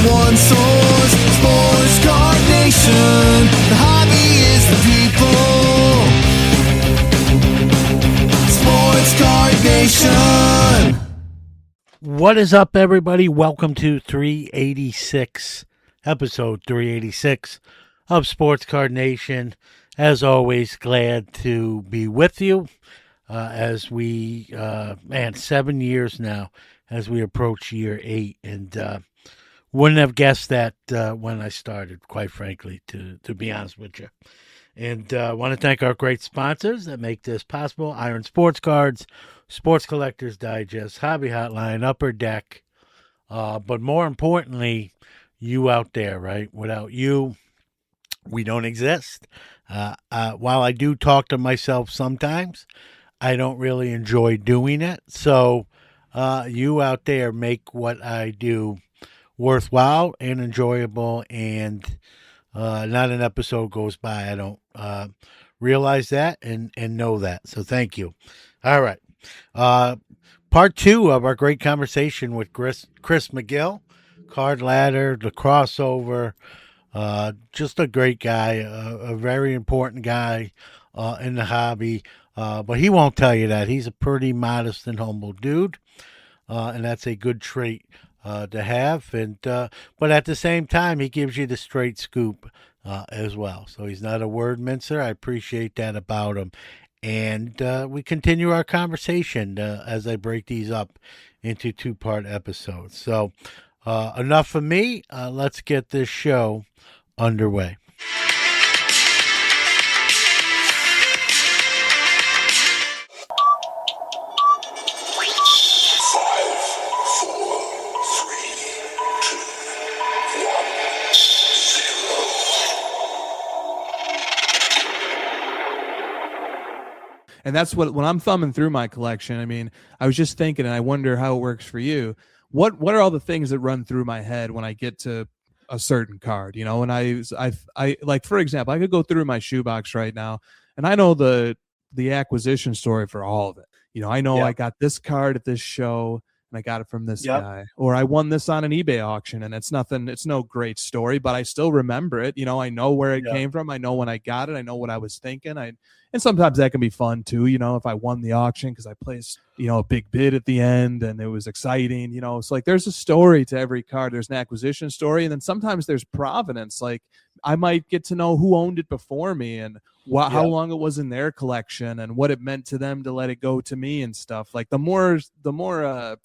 the one source, Sports Card Nation. The hobby is the people. Sports Card Nation. What is up, everybody? Welcome to 386, episode 386 of Sports Card Nation. As always, glad to be with you as we, 7 years now as we approach year 8. And wouldn't have guessed that when I started, quite frankly, to be honest with you. And I want to thank our great sponsors that make this possible: Iron Sports Cards, Sports Collectors Digest, Hobby Hotline, Upper Deck. But more importantly, you out there, right? Without you, we don't exist. While I do talk to myself sometimes, I don't really enjoy doing it. So you out there make what I do worthwhile and enjoyable, and not an episode goes by I don't realize that and know that. So thank you. All right. Part 2 of our great conversation with Chris McGill, Card Ladder, the crossover. Just a great guy, a very important guy in the hobby. But he won't tell you that. He's a pretty modest and humble dude. And that's a good trait to have. And but at the same time, he gives you the straight scoop as well. So he's not a word mincer. I appreciate that about him. And we continue our conversation as I break these up into 2-part episodes. So enough for me. Let's get this show underway. And that's what, when I'm thumbing through my collection, I mean, I was just thinking, and I wonder how it works for you. What are all the things that run through my head when I get to a certain card, you know? And I like, for example, I could go through my shoebox right now and I know the acquisition story for all of it. You know, I know I got this card at this show and I got it from this guy, or I won this on an eBay auction, and it's no great story, but I still remember it. You know, I know where it came from. I know when I got it. I know what I was thinking. And sometimes that can be fun too, you know, if I won the auction because I placed, you know, a big bid at the end and it was exciting, you know. It's like there's a story to every card. There's an acquisition story, and then sometimes there's provenance. Like I might get to know who owned it before me and how long it was in their collection and what it meant to them to let it go to me and stuff. Like the more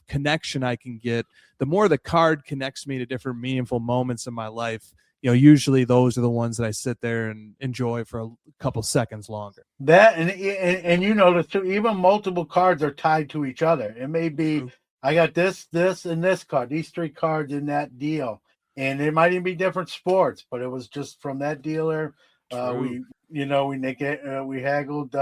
connection I can get, the more the card connects me to different meaningful moments in my life. You know, usually those are the ones that I sit there and enjoy for a couple seconds longer. That and you know, even multiple cards are tied to each other. It may be I got this, and this card, these 3 cards in that deal, and it might even be different sports, but it was just from that dealer. We haggled,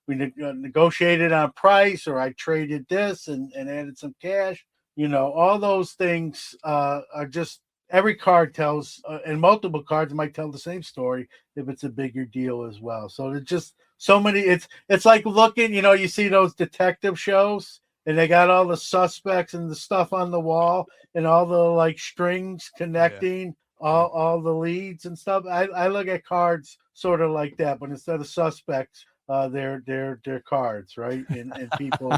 we negotiated on price, or I traded this and added some cash. You know, all those things are just. Every card tells, and multiple cards might tell the same story if it's a bigger deal as well. So it's just so many. It's like looking, you know, you see those detective shows and they got all the suspects and the stuff on the wall and all the like strings connecting all the leads and stuff. I look at cards sort of like that, but instead of suspects, they're cards, right? And people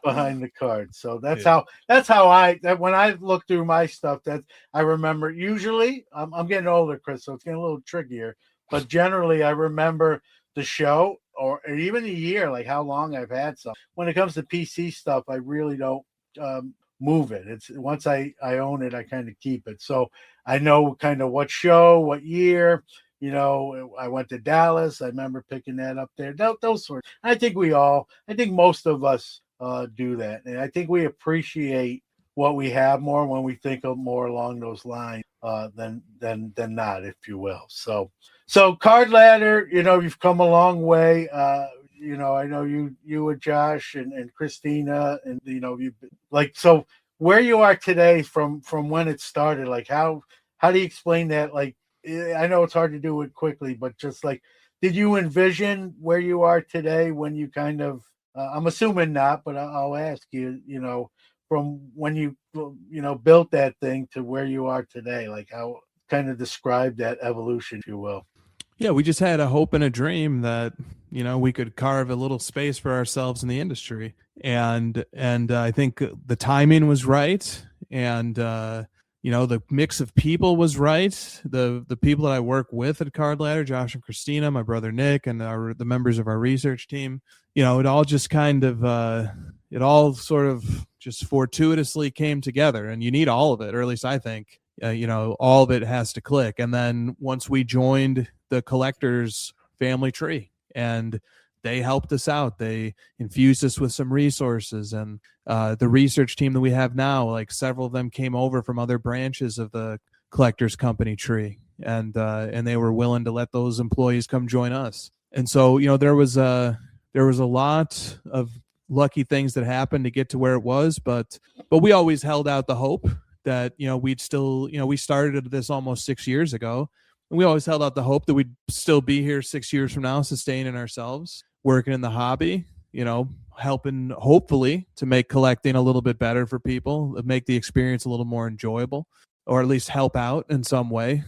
behind the cards. So that's how when I look through my stuff, that I remember. Usually I'm getting older, Chris, so it's getting a little trickier, but generally I remember the show or even a year, like how long I've had some. When it comes to PC stuff, I really don't move it. It's once I own it, I kind of keep it. So I know kind of what show, what year. You know, I went to Dallas. I remember picking that up there. Those sorts. I think most of us do that. And I think we appreciate what we have more when we think of more along those lines than not, if you will. So Card Ladder, you know, you've come a long way. You know, I know you and Josh and Christina, and, you know, you like, so where you are today from when it started, like how do you explain that? Like, I know it's hard to do it quickly, but just like, did you envision where you are today when you kind of, I'm assuming not, but I'll ask you, you know, from when you built that thing to where you are today? Like, how kind of describe that evolution, if you will? Yeah, we just had a hope and a dream that we could carve a little space for ourselves in the industry, and I think the timing was right, and the mix of people was right. The people that I work with at Card Ladder, Josh and Christina, my brother Nick, and the members of our research team, it all just kind of it all sort of just fortuitously came together, and you need all of it, or at least I think. All of it has to click. And then once we joined the collectors family tree, and they helped us out, they infused us with some resources, and the research team that we have now, like several of them came over from other branches of the collectors company tree, and they were willing to let those employees come join us. And so there was a lot of lucky things that happened to get to where it was, but we always held out the hope that we'd still, we started this almost 6 years ago, and we always held out the hope that we'd still be here 6 years from now, sustaining ourselves, working in the hobby, helping hopefully to make collecting a little bit better for people, make the experience a little more enjoyable, or at least help out in some way.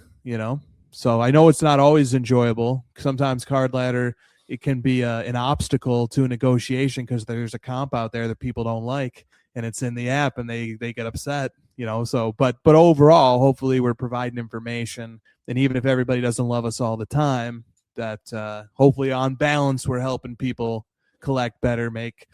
So I know it's not always enjoyable. Sometimes Card Ladder, it can be an obstacle to a negotiation because there's a comp out there that people don't like, and it's in the app, and they get upset. But overall, hopefully we're providing information, and even if everybody doesn't love us all the time, that hopefully on balance we're helping people collect better, make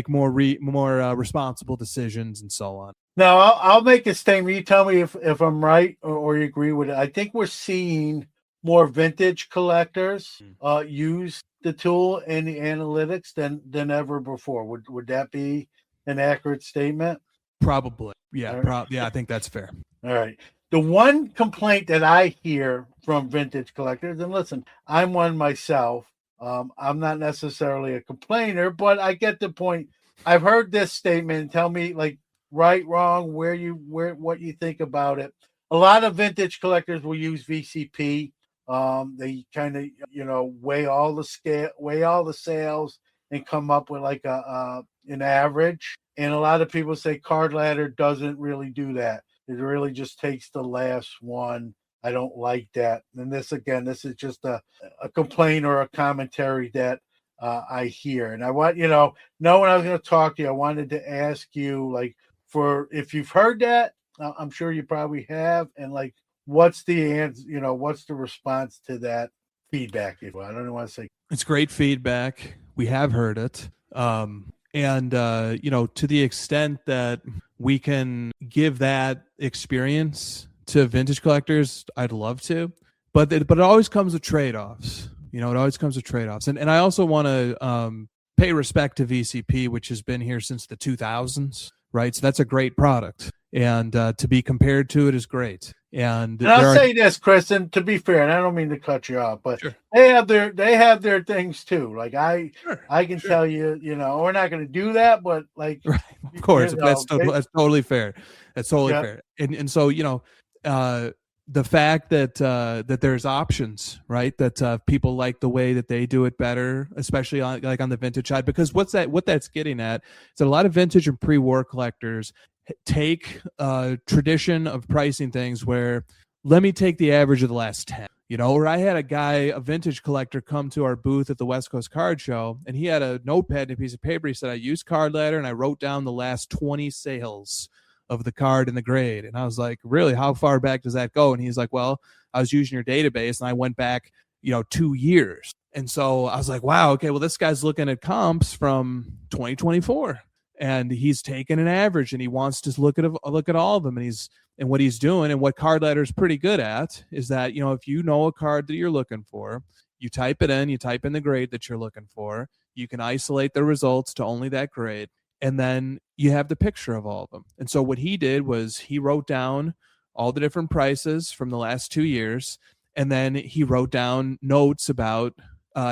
more responsible decisions, and so on. Now, I'll make a statement. You tell me if I'm right or you agree with it. I think we're seeing more vintage collectors use the tool and the analytics than ever before. Would that be an accurate statement? Probably. Yeah. I think that's fair. All right. The one complaint that I hear from vintage collectors, and listen, I'm one myself. I'm not necessarily a complainer, but I get the point. I've heard this statement. Tell me, like, right, wrong, what you think about it. A lot of vintage collectors will use VCP. They kind of, weigh all the sales and come up with like an average. And a lot of people say Card Ladder doesn't really do that. It really just takes the last one. I don't like that. And this is just a complaint or a commentary that I hear. And I want, when I was going to talk to you, I wanted to ask you, like, for if you've heard that, I'm sure you probably have. And like, what's the answer, what's the response to that feedback? I don't want to say. It's great feedback. We have heard it. And to the extent that we can give that experience to vintage collectors, I'd love to. But it always comes with trade-offs. It always comes with trade-offs. And I also want to pay respect to VCP, which has been here since the 2000s, right? So that's a great product. And to be compared to it is great. And I'll say this, Chris, and to be fair, and I don't mean to cut you off, but sure, they have their things too. Like I can tell you, we're not going to do that, but like, right, of course, that's totally fair. That's totally fair. And so the fact that there's options, right? That people like the way that they do it better, especially on the vintage side, because what that's getting at is that a lot of vintage and pre-war collectors take a tradition of pricing things where, let me take the average of the last 10, or I had a vintage collector come to our booth at the West Coast Card Show, and he had a notepad and a piece of paper. He said, I used Card Ladder and I wrote down the last 20 sales of the card and the grade. And I was like, really, how far back does that go? And he's like, well, I was using your database and I went back, 2 years. And so I was like, wow, okay, well, this guy's looking at comps from 2024. And he's taking an average, and he wants to look at all of them. And what he's doing, and what Card Ladder is pretty good at, is that if you know a card that you're looking for, you type it in, you type in the grade that you're looking for, you can isolate the results to only that grade, and then you have the picture of all of them. And so what he did was he wrote down all the different prices from the last 2 years, and then he wrote down notes about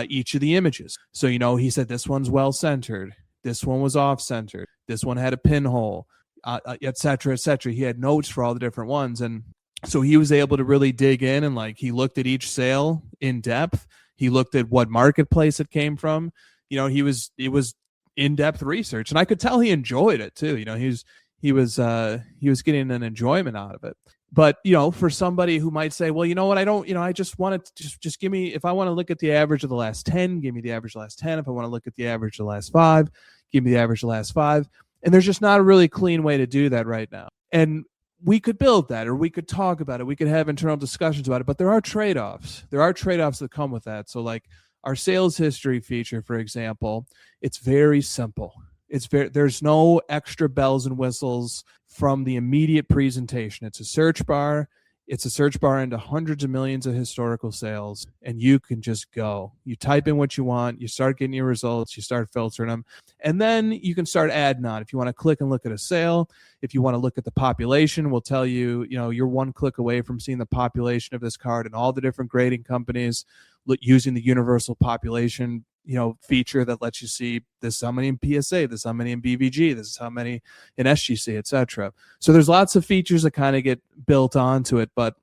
each of the images. So he said this one's well centered. This one was off-centered. This one had a pinhole, et cetera, et cetera. He had notes for all the different ones. And so he was able to really dig in, and he looked at each sale in depth. He looked at what marketplace it came from. It was in-depth research. And I could tell he enjoyed it too. he was getting an enjoyment out of it. But, for somebody who might say, well, you know what, I just want to just give me, if I want to look at the average of the last 10, give me the average of the last 10. If I want to look at the average of the last 5, give me the average of the last 5. And there's just not a really clean way to do that right now. And we could build that, or we could talk about it. We could have internal discussions about it, but there are trade-offs. There are trade-offs that come with that. So like our sales history feature, for example, it's very simple. There's no extra bells and whistles from the immediate presentation. It's a search bar. It's a search bar into hundreds of millions of historical sales, and you can just go. You type in what you want, you start getting your results, you start filtering them, and then you can start adding on. If you want to click and look at a sale, if you want to look at the population, we'll tell you, you're one click away from seeing the population of this card and all the different grading companies using the universal population feature that lets you see this is how many in PSA, this is how many in BVG, this is how many in SGC, etc. So there's lots of features that kind of get built onto it, but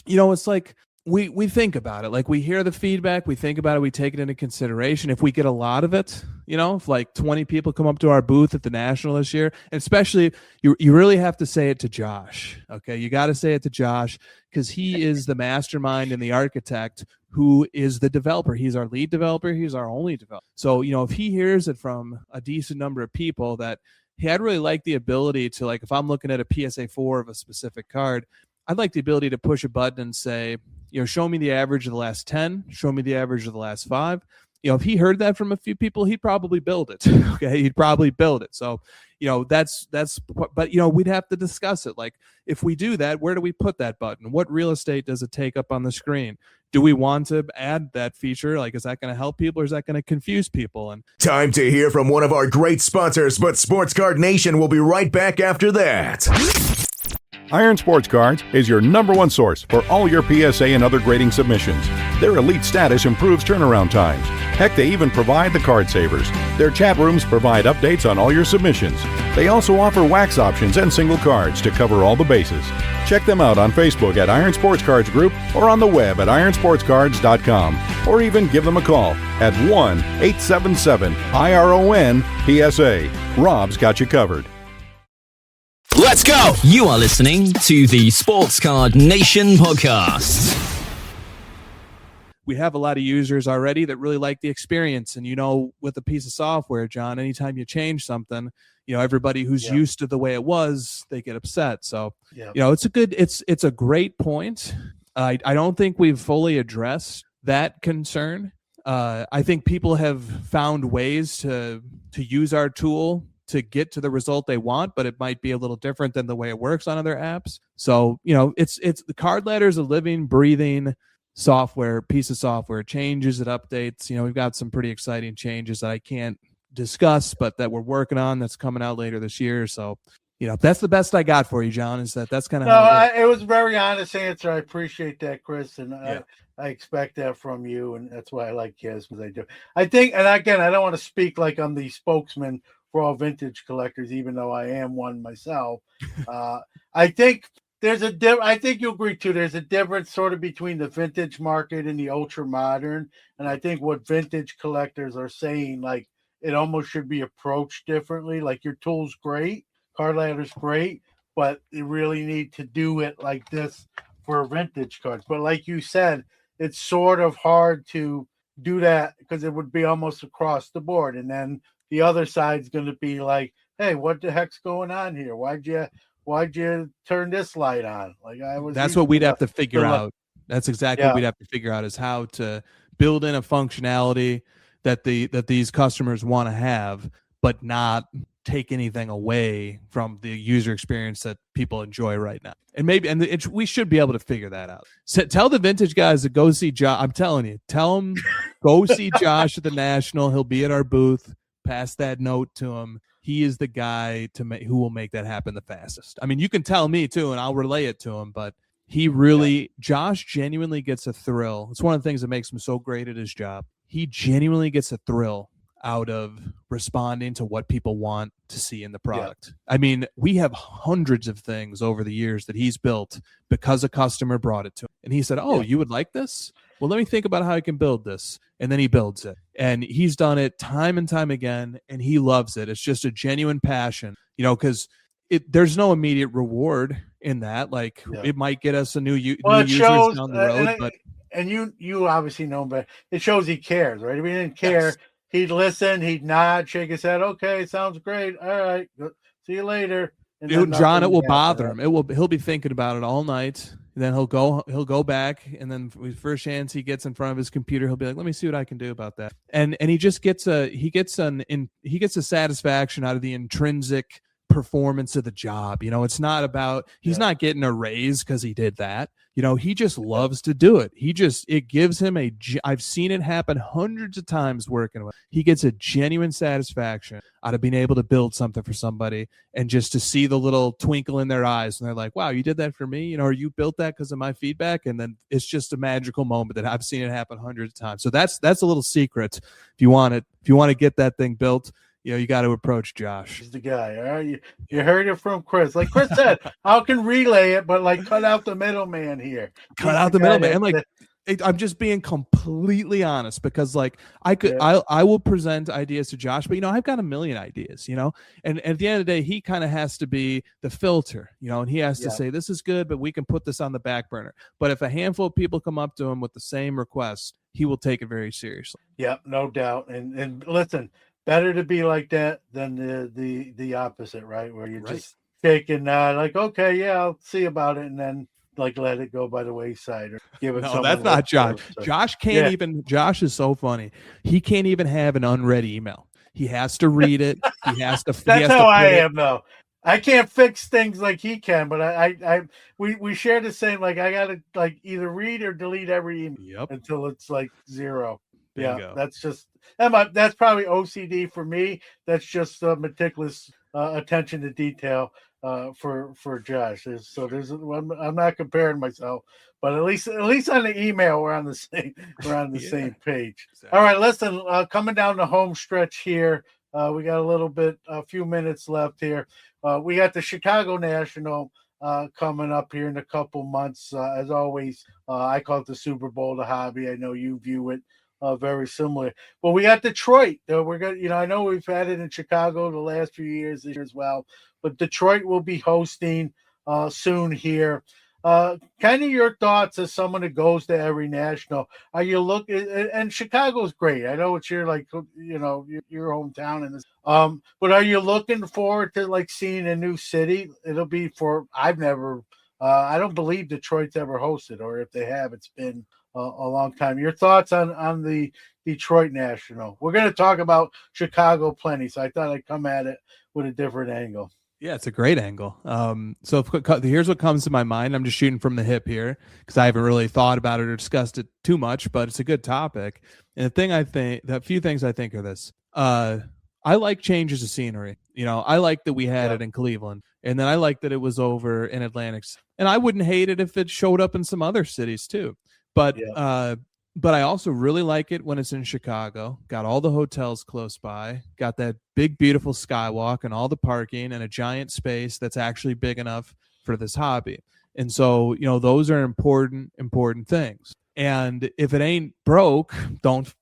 it's like we think about it, like we hear the feedback, we think about it, we take it into consideration. If we get a lot of it, if like 20 people come up to our booth at the National this year, and especially you really have to say it to Josh. Okay, you got to say it to Josh because he is the mastermind and the architect who is the developer. He's our lead developer. He's our only developer. So, if he hears it from a decent number of people that, hey, I'd really like the ability to, like, if I'm looking at a PSA 4 of a specific card, I'd like the ability to push a button and say, show me the average of the last 10, show me the average of the last 5. If he heard that from a few people, he'd probably build it. Okay, he'd probably build it. So, but we'd have to discuss it. Like, if we do that, where do we put that button? What real estate does it take up on the screen? Do we want to add that feature? Like, is that going to help people or is that going to confuse people? And time to hear from one of our great sponsors, but Sports Card Nation will be right back after that. Iron Sports Cards is your #1 source for all your PSA and other grading submissions. Their elite status improves turnaround times. Heck, they even provide the card savers. Their chat rooms provide updates on all your submissions. They also offer wax options and single cards to cover all the bases. Check them out on Facebook at Iron Sports Cards Group or on the web at ironsportscards.com, or even give them a call at 1-877-IRON-PSA. Rob's got you covered. Let's go! You are listening to the Sports Card Nation podcast. We have a lot of users already that really like the experience. And, with a piece of software, John, anytime you change something, everybody who's used to the way it was, they get upset. So, it's a great point. I don't think we've fully addressed that concern. I think people have found ways to use our tool to get to the result they want, but it might be a little different than the way it works on other apps. So, it's the card ladder is a living, breathing piece of software. Changes, it updates. We've got some pretty exciting changes that I can't discuss, but that we're working on, that's coming out later this year. So, that's the best I got for you, John, is that's kind of it was a very honest answer. I appreciate that, Chris, and I expect that from you, and that's why I like Kaz, because I do. I think, and again, I don't want to speak like I'm the spokesman for all vintage collectors, even though I am one myself. I think I think you'll agree too. There's a difference sort of between the vintage market and the ultra modern. And I think what vintage collectors are saying, like, it almost should be approached differently. Like, your tool's great, card ladder's great, but you really need to do it like this for vintage cards. But like you said, it's sort of hard to do that because it would be almost across the board. And then the other side's going to be like, hey, what the heck's going on here? Why'd you turn this light on? That's what we'd have to figure out. That's exactly what we'd have to figure out, is how to build in a functionality that these customers want to have, but not take anything away from the user experience that people enjoy right now. And we should be able to figure that out. So tell the vintage guys to go see Josh. I'm telling you, tell them go see Josh at the National. He'll be at our booth. Pass that note to him. He is the guy who will make that happen the fastest. I mean, you can tell me too, and I'll relay it to him, but Josh genuinely gets a thrill. It's one of the things that makes him so great at his job. He genuinely gets a thrill out of responding to what people want to see in the product. I mean, we have hundreds of things over the years that he's built because a customer brought it to him. And he said, you would like this? Well, let me think about how I can build this. And then he builds it. And he's done it time and time again, and he loves it. It's just a genuine passion, because there's no immediate reward in that. Like Yeah. it might get us new Well, it users shows down the road, but and you obviously know him, but it shows he cares, right? If he didn't care, Yes. he'd listen, he'd nod, shake his head. Okay, sounds great. All right, see you later. And then dude, John, it nothing will after bother that. him. He'll be thinking about it all night. And then he'll go back, and then with first chance he gets in front of his computer, he'll be like, "Let me see what I can do about that." And he just gets a satisfaction out of the intrinsic performance of the job. You know, it's not about he's not getting a raise because he did that. You know, he just loves to do it. It gives him I've seen it happen hundreds of times working with. He gets a genuine satisfaction out of being able to build something for somebody, and just to see the little twinkle in their eyes, and they're like, "Wow, you did that for me," you know, or "You built that because of my feedback," and then it's just a magical moment that I've seen it happen hundreds of times. So that's a little secret. If you want to get that thing built, you know, you got to approach Josh. He's the guy. All right, you heard it from Chris. Like Chris said, I can relay it, but like cut out the middleman here. Cut out the middleman. Like I'm just being completely honest, because like I will present ideas to Josh, but you know, I've got a million ideas, you know, and at the end of the day, he kind of has to be the filter, you know, and he has to say, this is good, but we can put this on the back burner. But if a handful of people come up to him with the same request, he will take it very seriously. Yeah, no doubt. And listen, better to be like that than the opposite, right? Where you're just shaking, like, okay, yeah, I'll see about it, and then like let it go by the wayside or give it. No, that's not Josh. Josh can't even. Josh is so funny. He can't even have an unread email. He has to read it. He has to. That's how I am, though. I can't fix things like he can, but we share the same. Like I gotta like either read or delete every email until it's like zero. Bingo. Yeah, that's probably OCD for me. That's just meticulous attention to detail for Josh. I'm not comparing myself, but at least on the email we're on the same page. Exactly. All right, listen, coming down the home stretch here, we got a few minutes left here. We got the Chicago National coming up here in a couple months. As always, I call it the Super Bowl, the hobby. I know you view it very similar. But we got Detroit. We're gonna, I know we've had it in Chicago the last few years this year as well, but Detroit will be hosting soon here. Kind of your thoughts as someone that goes to every national. Are you and Chicago's great. I know it's your your hometown and this. But are you looking forward to like seeing a new city? It'll be I don't believe Detroit's ever hosted, or if they have, it's been a long time. Your thoughts on the Detroit National? We're going to talk about Chicago plenty, so I thought I'd come at it with a different angle. Yeah, it's a great angle. So here's what comes to my mind. I'm just shooting from the hip here because I haven't really thought about it or discussed it too much, but it's a good topic. And the few things I think are this. I like changes of scenery. You know, I like that we had it in Cleveland, and then I like that it was over in Atlantic. And I wouldn't hate it if it showed up in some other cities too. But I also really like it when it's in Chicago. Got all the hotels close by, got that big, beautiful skywalk and all the parking and a giant space that's actually big enough for this hobby. And so, you know, those are important things. And if it ain't broke, don't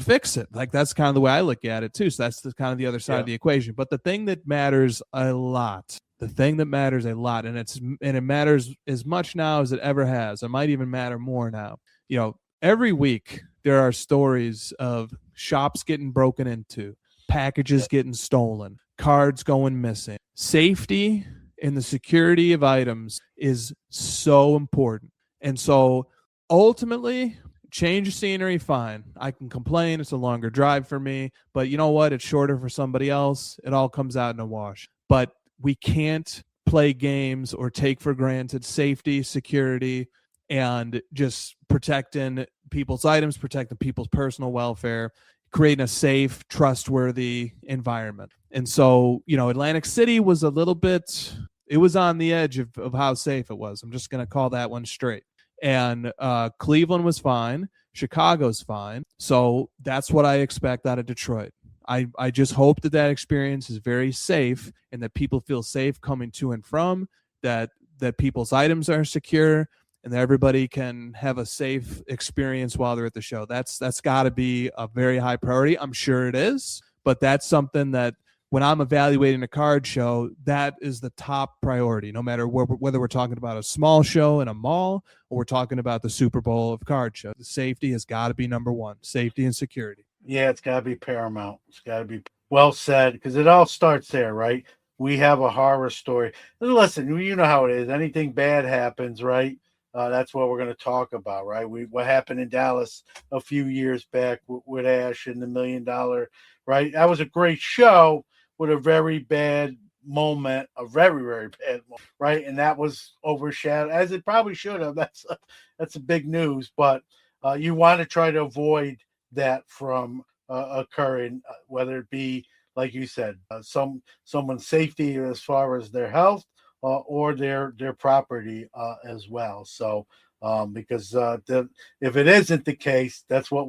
fix it. Like that's kind of the way I look at it too. So that's kind of the other side of the equation. But the thing that matters a lot, and it matters as much now as it ever has. It might even matter more now. You know, every week there are stories of shops getting broken into, packages getting stolen, cards going missing. Safety and the security of items is so important. And so ultimately, change of scenery, fine. I can complain. It's a longer drive for me. But you know what? It's shorter for somebody else. It all comes out in a wash. But we can't play games or take for granted safety, security, and just protecting people's items, protecting people's personal welfare, creating a safe, trustworthy environment. And so, you know, Atlantic City was it was on the edge of how safe it was. I'm just going to call that one straight. And Cleveland was fine. Chicago's fine. So that's what I expect out of Detroit. I just hope that experience is very safe and that people feel safe coming to and from, that people's items are secure, and that everybody can have a safe experience while they're at the show. That's got to be a very high priority. I'm sure it is, but that's something that when I'm evaluating a card show, that is the top priority, no matter whether we're talking about a small show in a mall or we're talking about the Super Bowl of card shows. The safety has got to be number one, safety and security. Yeah, it's got to be paramount. It's got to be well said, because it all starts there, right? We have a horror story. And listen, you know how it is. Anything bad happens, right? That's what we're going to talk about, right? What happened in Dallas a few years back with Ash and the $1 million, right? That was a great show with a very bad moment, a very, very bad moment, right? And that was overshadowed, as it probably should have. That's a big news, but you want to try to avoid that from occurring, whether it be, like you said, someone's safety as far as their health or their property as well. So because if it isn't the case, that's what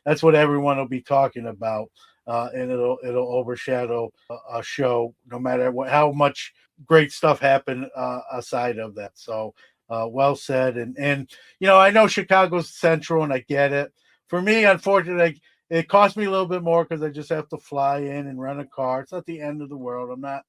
that's what everyone will be talking about, and it'll overshadow a show, no matter how much great stuff happened aside of that. So well said. And I know Chicago's central, and I get it. For me, unfortunately, it cost me a little bit more because I just have to fly in and rent a car. It's not the end of the world. I'm not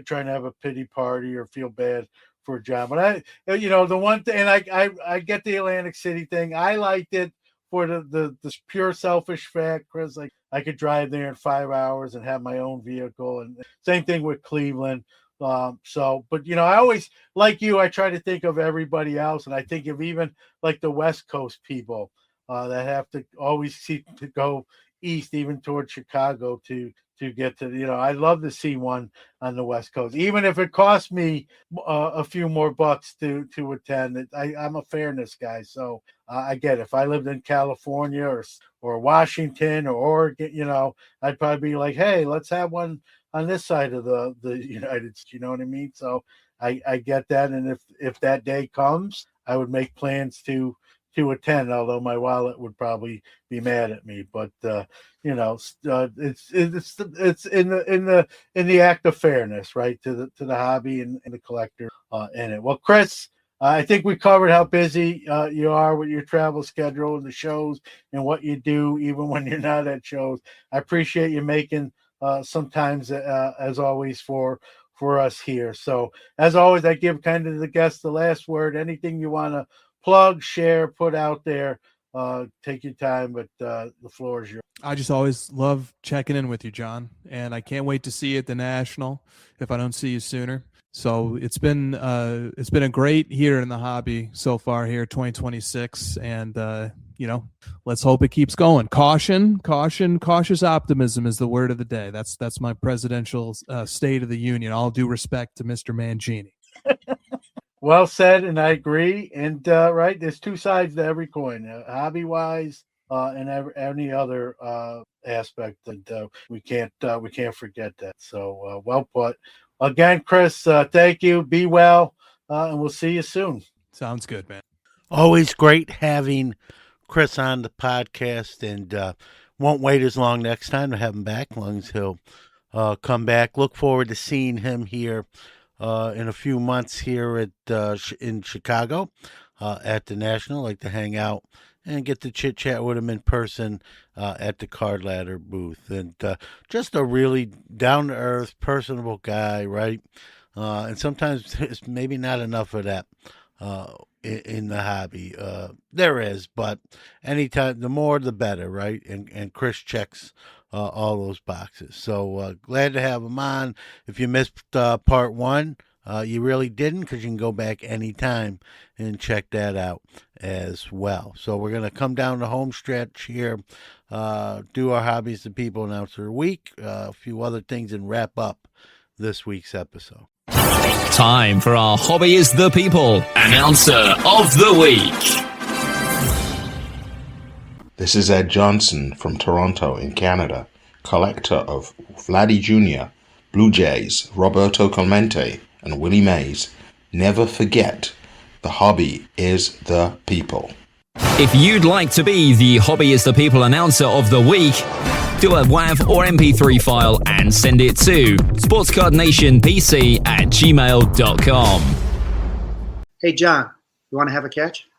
trying to have a pity party or feel bad for John. But the one thing, and I get the Atlantic City thing. I liked it for the pure selfish fact, Chris. Like, I could drive there in 5 hours and have my own vehicle. And same thing with Cleveland. But I always, like you, I try to think of everybody else. And I think of even like the West Coast people that have to always seem to go east, even towards Chicago to get to, I'd love to see one on the West Coast, even if it costs me a few more bucks to attend. I'm a fairness guy. So I get it. If I lived in California or Washington or Oregon, I'd probably be like, hey, let's have one on this side of the United States. You know what I mean? So I get that. And if that day comes, I would make plans to attend, although my wallet would probably be mad at me. But it's in the act of fairness, right, to the hobby and the collector in it. Well, Chris, I think we covered how busy you are with your travel schedule and the shows and what you do, even when you're not at shows. I appreciate you making sometimes, as always, for us here. So, as always, I give kind of the guest the last word. Anything you want to plug, share, put out there, take your time, but the floor is yours. I just always love checking in with you, John, and I can't wait to see you at the National if I don't see you sooner. So it's been a great year in the hobby so far here, 2026, and let's hope it keeps going. Cautious optimism is the word of the day. That's my presidential State of the Union. All due respect to Mr. Mangini. Well said, and I agree. And right, there's two sides to every coin, hobby-wise and any other aspect. And we can't forget that. So well put. Again, Chris, thank you. Be well, and we'll see you soon. Sounds good, man. Always great having Chris on the podcast, and won't wait as long next time to have him back, as long as he'll come back. Look forward to seeing him here in a few months here in Chicago at the National. Like to hang out and get to chit chat with him in person at the Card Ladder booth. And just a really down to earth, personable guy, right? And sometimes there's maybe not enough of that in the hobby. There is, but anytime, the more the better, right? And Chris checks all those boxes. So glad to have him on. If you missed part one, you really didn't, because you can go back anytime and check that out as well. So we're going to come down the home stretch here, do our Hobbies to People Announcer Week, a few other things, and wrap up this week's episode. Time for our Hobby is the People Announcer of the Week. This is Ed Johnson from Toronto in Canada, collector of Vladdy Jr., Blue Jays, Roberto Clemente, and Willie Mays. Never forget, the hobby is the people. If you'd like to be the Hobby is the People Announcer of the Week, do a WAV or MP3 file and send it to sportscardnationpc@gmail.com. Hey, John, you want to have a catch?